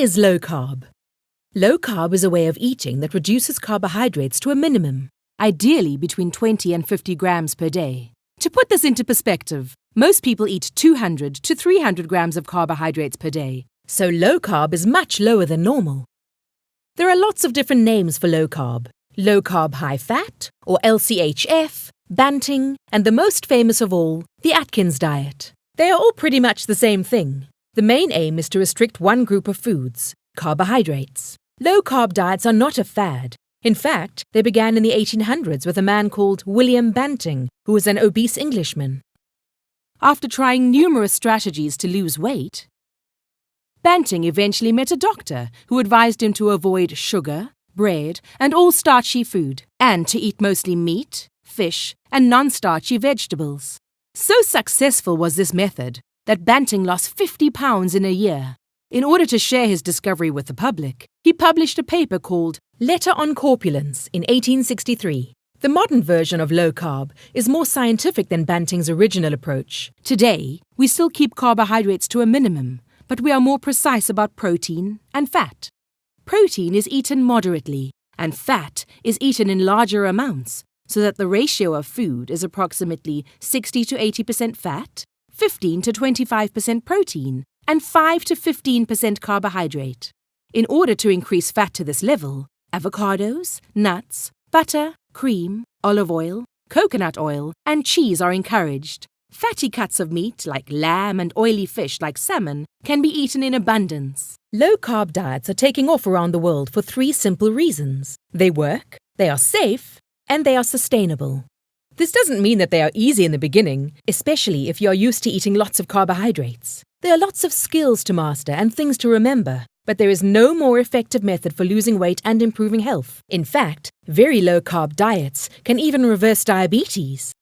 is low carb? Low carb is a way of eating that reduces carbohydrates to a minimum, ideally between 20 and 50 grams per day. To put this into perspective, most people eat 200 to 300 grams of carbohydrates per day, so low carb is much lower than normal. There are lots of different names for low carb: low carb high fat, or LCHF, Banting, and the most famous of all, the Atkins diet. They are all pretty much the same thing. The main aim is to restrict one group of foods: carbohydrates. Low-carb diets are not a fad. In fact, they began in the 1800s with a man called William Banting, who was an obese Englishman. After trying numerous strategies to lose weight, Banting eventually met a doctor who advised him to avoid sugar, bread, and all starchy food, and to eat mostly meat, fish, and non-starchy vegetables. So successful was this method that Banting lost 50 pounds in a year. In order to share his discovery with the public, he published a paper called Letter on Corpulence in 1863. The modern version of low carb is more scientific than Banting's original approach. Today, we still keep carbohydrates to a minimum, but we are more precise about protein and fat. Protein is eaten moderately, and fat is eaten in larger amounts, so that the ratio of food is approximately 60 to 80% fat, 15 to 25% protein, and 5 to 15% carbohydrate. In order to increase fat to this level, avocados, nuts, butter, cream, olive oil, coconut oil, and cheese are encouraged. Fatty cuts of meat like lamb and oily fish like salmon can be eaten in abundance. Low-carb diets are taking off around the world for 3 simple reasons. They work, they are safe, and they are sustainable. This doesn't mean that they are easy in the beginning, especially if you are used to eating lots of carbohydrates. There are lots of skills to master and things to remember, but there is no more effective method for losing weight and improving health. In fact, very low-carb diets can even reverse diabetes.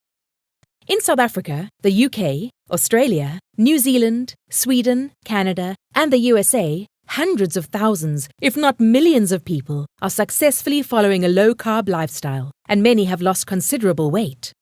In South Africa, the UK, Australia, New Zealand, Sweden, Canada, and the USA, hundreds of thousands, if not millions of people are successfully following a low-carb lifestyle, and many have lost considerable weight.